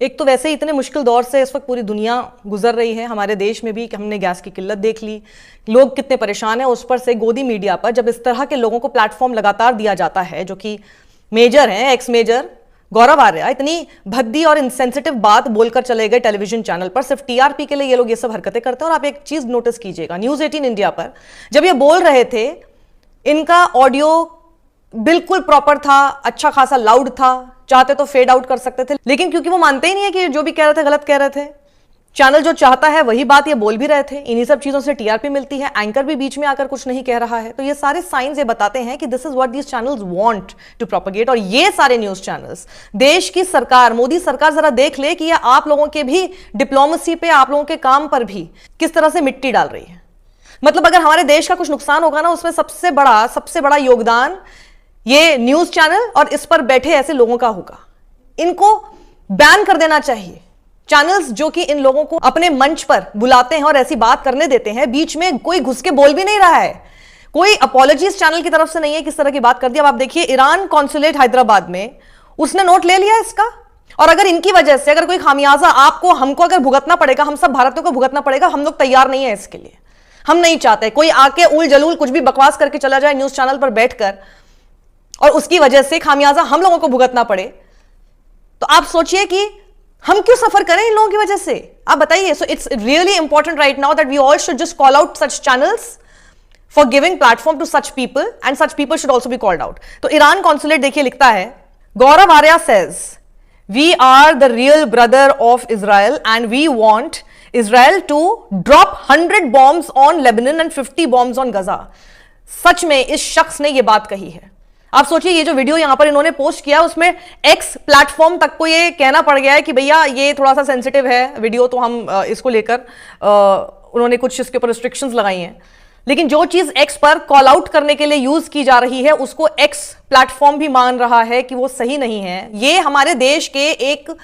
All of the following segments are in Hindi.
एक तो वैसे ही इतने मुश्किल दौर से इस वक्त पूरी दुनिया गुजर रही है, हमारे देश में भी कि हमने गैस की किल्लत देख ली, लोग कितने परेशान हैं, उस पर से गोदी मीडिया पर जब इस तरह के लोगों को प्लेटफॉर्म लगातार दिया जाता है जो कि मेजर हैं, एक्स मेजर गौरव आर्या इतनी भद्दी और इनसेंसिटिव बात बोलकर चले गए टेलीविजन चैनल पर, सिर्फ टीआरपी के लिए ये लोग ये सब हरकतें करते हैं। और आप एक चीज नोटिस कीजिएगा, न्यूज़ 18 इंडिया पर जब ये बोल रहे थे, इनका ऑडियो बिल्कुल प्रॉपर था, अच्छा खासा लाउड था, चाहते तो फेड आउट कर सकते थे, लेकिन क्योंकि वो मानते ही नहीं है कि जो भी कह रहे थे गलत कह रहे थे, चैनल जो चाहता है वही बात ये बोल भी रहे थे, इन्हीं सब चीजों से टीआरपी मिलती है, एंकर भी बीच में आकर कुछ नहीं कह रहा है। तो ये सारे साइंस ये बताते हैं कि this is what these channels want to propagate. और ये सारे न्यूज चैनल्स, देश की सरकार, मोदी सरकार जरा देख ले कि ये आप लोगों के भी डिप्लोमेसी पे, आप लोगों के काम पर भी किस तरह से मिट्टी डाल रही है। मतलब अगर हमारे देश का कुछ नुकसान होगा ना, उसमें सबसे बड़ा योगदान ये न्यूज चैनल और इस पर बैठे ऐसे लोगों का होगा। इनको बैन कर देना चाहिए। चैनल्स जो कि इन लोगों को अपने मंच पर बुलाते हैं और ऐसी बात करने देते हैं, बीच में कोई घुस के बोल भी नहीं रहा है, कोई अपॉलॉजीज चैनल की तरफ से नहीं है किस तरह की बात कर दी। अब आप देखिए, ईरान कॉन्सुलेट हैदराबाद में उसने नोट ले लिया इसका, और अगर इनकी वजह से अगर कोई खामियाजा आपको हमको अगर भुगतना पड़ेगा, हम सब भारतीयों को भुगतना पड़ेगा, हम लोग तैयार नहीं है इसके लिए। हम नहीं चाहते कोई आके उल जलूल कुछ भी बकवास करके चला जाए न्यूज चैनल पर बैठकर और उसकी वजह से खामियाजा हम लोगों को भुगतना पड़े। तो आप सोचिए कि हम क्यों सफर करें इन लोगों की वजह से, आप बताइए। So it's really important right now that we all should just call out such channels for giving platform to such people, and such people should also be called out. तो ईरान कॉन्सुलेट देखिए लिखता है, Gaurav Arya says we are the real brother of Israel and we want Israel to drop 100 bombs on Lebanon and 50 bombs on Gaza. सच में इस शख्स ने यह बात कही है। आप सोचिए, ये जो वीडियो यहां पर इन्होंने पोस्ट किया उसमें एक्स प्लेटफॉर्म तक को ये कहना पड़ गया है कि भैया ये थोड़ा सा सेंसिटिव है वीडियो, तो हम इसको लेकर उन्होंने कुछ इसके ऊपर रिस्ट्रिक्शंस लगाई हैं। लेकिन जो चीज एक्स पर कॉल आउट करने के लिए यूज की जा रही है उसको एक्स प्लेटफॉर्म भी मान रहा है कि वो सही नहीं है। ये हमारे देश के एक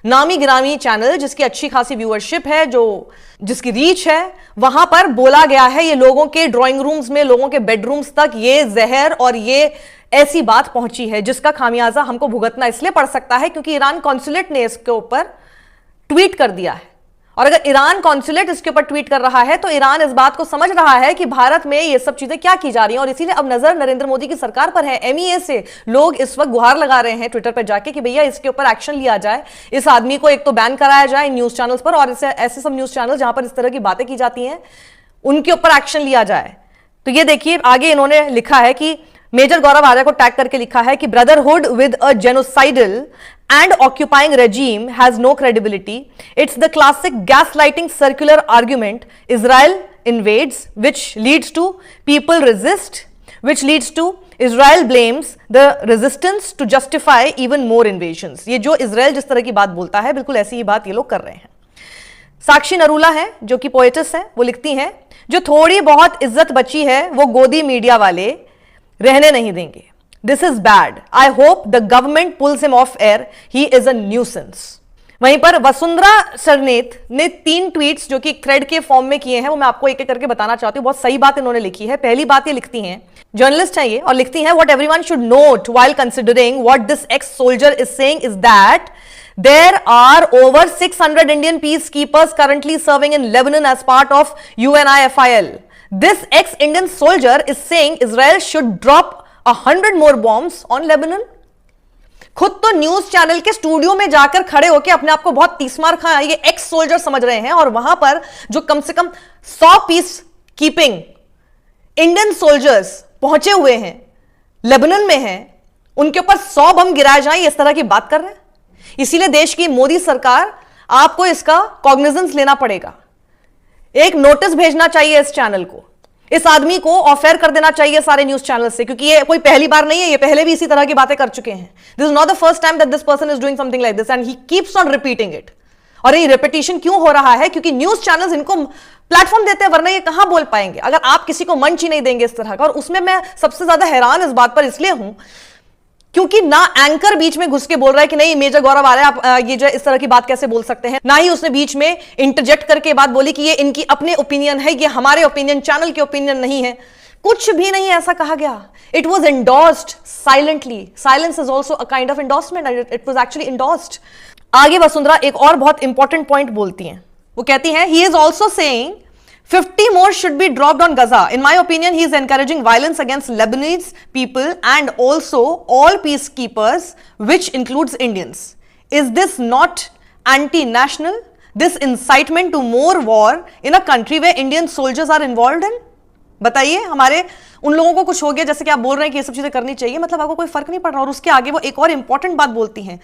नामी गिरामी चैनल जिसकी अच्छी खासी व्यूअरशिप है, जो जिसकी रीच है, वहां पर बोला गया है ये लोगों के ड्राइंग रूम्स में, लोगों के बेडरूम्स तक ये जहर और ये ऐसी बात पहुंची है जिसका खामियाजा हमको भुगतना इसलिए पड़ सकता है क्योंकि ईरान कॉन्सुलेट ने इसके ऊपर ट्वीट कर दिया है। और अगर ईरान कॉन्सुलेट इसके ऊपर ट्वीट कर रहा है तो ईरान इस बात को समझ रहा है कि भारत में ये सब चीजें क्या की जा रही हैं, और इसीलिए अब नजर नरेंद्र मोदी की सरकार पर है। एमईए से लोग इस वक्त गुहार लगा रहे हैं ट्विटर पर जाके कि भैया इसके ऊपर एक्शन लिया जाए, इस आदमी को एक तो बैन कराया जाए न्यूज चैनल्स पर, और ऐसे सब न्यूज चैनल जहां पर इस तरह की बातें की जाती हैं उनके ऊपर एक्शन लिया जाए। तो ये देखिए आगे इन्होंने लिखा है कि मेजर गौरव आर्या को टैग करके लिखा है कि brotherhood with a genocidal and occupying regime has no credibility. It's the classic gaslighting circular argument, Israel invades which leads to people resist, which leads to Israel blames the resistance to justify even more invasions। ये जो इजराइल जिस तरह की बात बोलता है, बिल्कुल ऐसी ही बात ये लोग कर रहे हैं। साक्षी नरूला है जो कि पोएटिस है, वो लिखती हैं, जो थोड़ी बहुत इज्जत बची है वो गोदी मीडिया वाले रहने नहीं देंगे। This is bad, I hope the government pulls him off air, he is a nuisance. वहीं पर वसुंधरा सरनेत ने 3 ट्वीट्स जो कि थ्रेड के फॉर्म में किए हैं, वो मैं आपको एक एक करके बताना चाहती हूँ। बहुत सही बात इन्होंने लिखी है। पहली बात ये लिखती हैं, जर्नलिस्ट है ये, और लिखती हैं, what everyone should note while considering what this x soldier is saying is that there are over 600 Indian peacekeepers currently serving in Lebanon as part of UNIFIL. This ex-Indian soldier is saying Israel should drop 100 more bombs on Lebanon. खुद तो न्यूज चैनल के स्टूडियो में जाकर खड़े होकर अपने आप को बहुत तीसमार खा ये एक्स सोल्जर समझ रहे हैं, और वहां पर जो कम से कम 100 पीस कीपिंग इंडियन सोल्जर्स पहुंचे हुए हैं, लेबनान में हैं, उनके ऊपर 100 बम गिराए जाएं, इस तरह की बात कर रहे हैं। इसीलिए देश की मोदी सरकार, आपको इसका कॉग्निजेंस लेना पड़ेगा, एक नोटिस भेजना चाहिए इस चैनल को, इस आदमी को ऑफ एयर कर देना चाहिए सारे न्यूज चैनल से, क्योंकि ये कोई पहली बार नहीं है, ये पहले भी इसी तरह की बातें कर चुके हैं। This is not the first time that this person is doing something like this and he keeps on repeating it. और ये रिपीटिशन क्यों हो रहा है? क्योंकि न्यूज चैनल्स इनको प्लेटफॉर्म देते हैं, वरना ये कहां बोल पाएंगे अगर आप किसी को मंच ही नहीं देंगे इस तरह का। और उसमें मैं सबसे ज्यादा हैरान इस बात पर इसलिए हूं क्योंकि ना एंकर बीच में घुस के बोल रहा है कि नहीं मेजर गौरव आ रहा है, आप ये जो इस तरह की बात कैसे बोल सकते हैं, ना ही उसने बीच में इंटरजेक्ट करके बात बोली कि ये इनकी अपने ओपिनियन है, ये हमारे ओपिनियन, चैनल के ओपिनियन नहीं है। कुछ भी नहीं ऐसा कहा गया। It was endorsed silently. Silence is also a kind of endorsement, it was actually endorsed. आगे वसुंधरा एक और बहुत इंपॉर्टेंट पॉइंट बोलती हैं, वो कहती हैं he is also saying 50 more should be dropped on Gaza. In my opinion, he is encouraging violence against Lebanese people and also all peacekeepers, which includes Indians. Is this not anti-national? This incitement to more war in a country where Indian soldiers are involved in? बताइए, हमारे उन लोगों को कुछ हो गया जैसे कि आप बोल रहे हैं कि ये सब चीजें करनी चाहिए, मतलब आपको कोई फर्क नहीं पड़ रहा। और उसके आगे वो एक और इंपॉर्टेंट बात बोलती हैं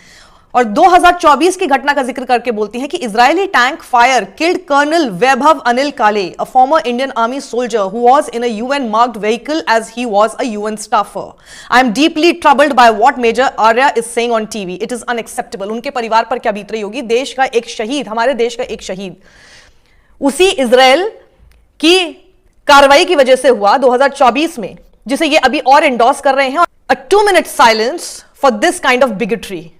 और 2024 की घटना का जिक्र करके बोलती हैं कि Israeli tank fire killed colonel Vaibhav Anil Kale, a former Indian army soldier who was in a UN marked vehicle as he was a UN staffer. I am deeply troubled by what major Arya is saying on TV, it is unacceptable. उनके परिवार पर क्या बीत रही होगी, देश का एक शहीद, हमारे देश का एक शहीद उसी इजराइल की कार्रवाई की वजह से हुआ 2024 में, जिसे ये अभी और एंडोर्स कर रहे हैं। अ 2-minute silence for this kind of bigotry.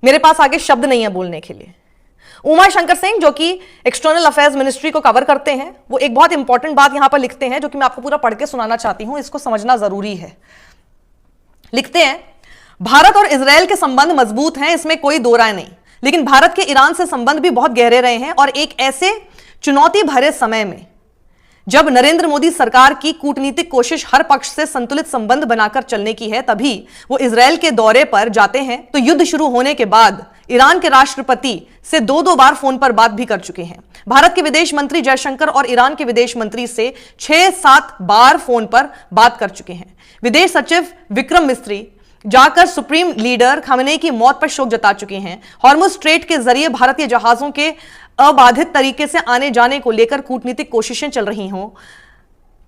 मेरे पास आगे शब्द नहीं है बोलने के लिए। उमा शंकर सिंह जो कि एक्सटर्नल अफेयर्स मिनिस्ट्री को कवर करते हैं, वो एक बहुत इंपॉर्टेंट बात यहां पर लिखते हैं जो कि मैं आपको पूरा पढ़ के सुनाना चाहती हूं, इसको समझना जरूरी है। लिखते हैं, भारत और इजराइल के संबंध मजबूत हैं, इसमें कोई दो राय नहीं, लेकिन भारत के ईरान से संबंध भी बहुत गहरे रहे हैं और एक ऐसे चुनौती भरे समय में जब नरेंद्र मोदी सरकार की कूटनीतिक कोशिश हर पक्ष से संतुलित संबंध बनाकर चलने की है, तभी वो इजराइल के दौरे पर जाते हैं। तो युद्ध शुरू होने के बाद ईरान के राष्ट्रपति से 2-2 बार फोन पर बात भी कर चुके हैं। भारत के विदेश मंत्री जयशंकर और ईरान के विदेश मंत्री से 6-7 बार फोन पर बात कर चुके हैं। विदेश सचिव विक्रम मिस्री जाकर सुप्रीम लीडर खामेनेई की मौत पर शोक जता चुके हैं। हॉर्मुज स्ट्रेट के जरिए भारतीय जहाजों के अबाधित तरीके से आने जाने को लेकर कूटनीतिक कोशिशें चल रही हों,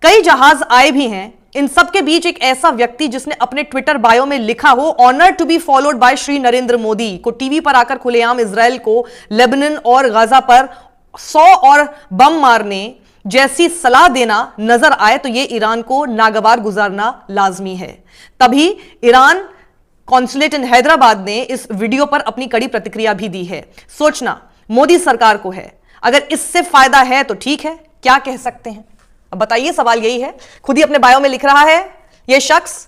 कई जहाज आए भी हैं। इन सब के बीच एक ऐसा व्यक्ति जिसने अपने ट्विटर बायो में लिखा हो honour to be followed by Shri Narendra Modi, को टीवी पर आकर खुलेआम इजराइल को लेबनान और गाजा पर 100 और बम मारने जैसी सलाह देना नजर आए तो यह ईरान को नागवार गुजारना लाजमी है। तभी ईरान कॉन्सुलेट इन हैदराबाद ने इस वीडियो पर अपनी कड़ी प्रतिक्रिया भी दी है। सोचना मोदी सरकार को है, अगर इससे फायदा है तो ठीक है, क्या कह सकते हैं। अब बताइए, सवाल यही है। खुद ही अपने बायो में लिख रहा है यह शख्स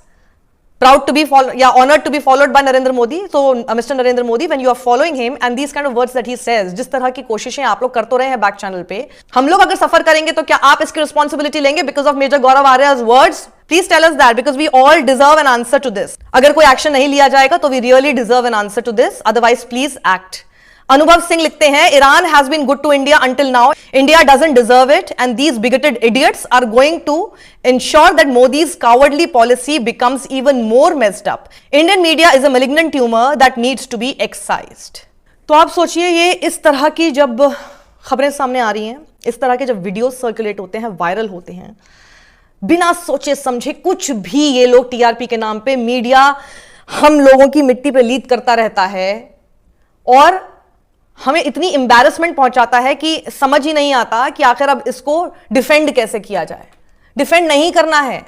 प्राउड टू बी फॉलो या honoured to be followed by Narendra Modi. तो mister Narendra Modi, when you are following him and these kind of words that he says, जिस तरह की कोशिशें आप लोग कर तो रहे हैं बैक चैनल पे, हम लोग अगर सफर करेंगे तो क्या आप इसकी रिस्पॉन्सिबिलिटी लेंगे because of major Gaurav Arya's words? Please tell us that because we all deserve an answer to this. अगर कोई एक्शन नहीं लिया जाएगा तो we really deserve an answer to this, otherwise please act. Anubhav Singh लिखते हैं, Iran has been good to India until now, India doesn't deserve it and these bigoted idiots are going to ensure that Modi's cowardly policy becomes even more messed up. Indian media is a malignant tumor that needs to be excised. तो आप सोचिए, ये इस तरह की जब खबरें सामने आ रही हैं, इस तरह के जब वीडियोस सर्कुलेट होते हैं, वायरल होते हैं, बिना सोचे समझे कुछ भी ये लोग टीआरपी के नाम पे मीडिया हम लोगों की मिट्टी पे लीद करता रहता है और हमें इतनी एम्बैरेसमेंट पहुंचाता है कि समझ ही नहीं आता कि आखिर अब इसको डिफेंड कैसे किया जाए। डिफेंड नहीं करना है,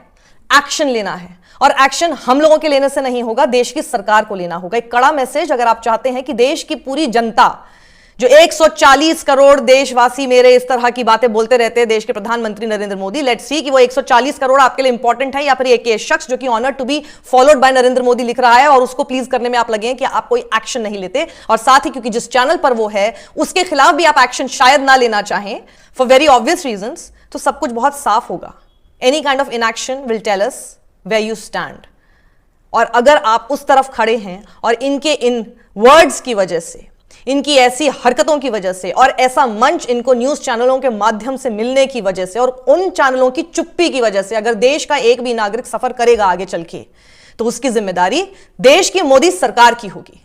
एक्शन लेना है, और एक्शन हम लोगों के लेने से नहीं होगा, देश की सरकार को लेना होगा। एक कड़ा मैसेज अगर आप चाहते हैं कि देश की पूरी जनता, जो 140 करोड़ देशवासी मेरे इस तरह की बातें बोलते रहते हैं देश के प्रधानमंत्री नरेंद्र मोदी, लेट्स सी कि वो 140 करोड़ आपके लिए इंपॉर्टेंट है या फिर एक शख्स जो कि honour to be followed by Narendra Modi लिख रहा है और उसको प्लीज करने में आप लगे हैं कि आप कोई एक्शन नहीं लेते। और साथ ही क्योंकि जिस चैनल पर वो है उसके खिलाफ भी आप एक्शन शायद ना लेना चाहें फॉर वेरी ऑब्वियस रीजंस, तो सब कुछ बहुत साफ होगा। Any kind of inaction will tell us where you stand. और अगर आप उस तरफ खड़े हैं और इनके इन वर्ड्स की वजह से, इनकी ऐसी हरकतों की वजह से और ऐसा मंच इनको न्यूज चैनलों के माध्यम से मिलने की वजह से और उन चैनलों की चुप्पी की वजह से अगर देश का एक भी नागरिक सफर करेगा आगे चल के, तो उसकी जिम्मेदारी देश की मोदी सरकार की होगी।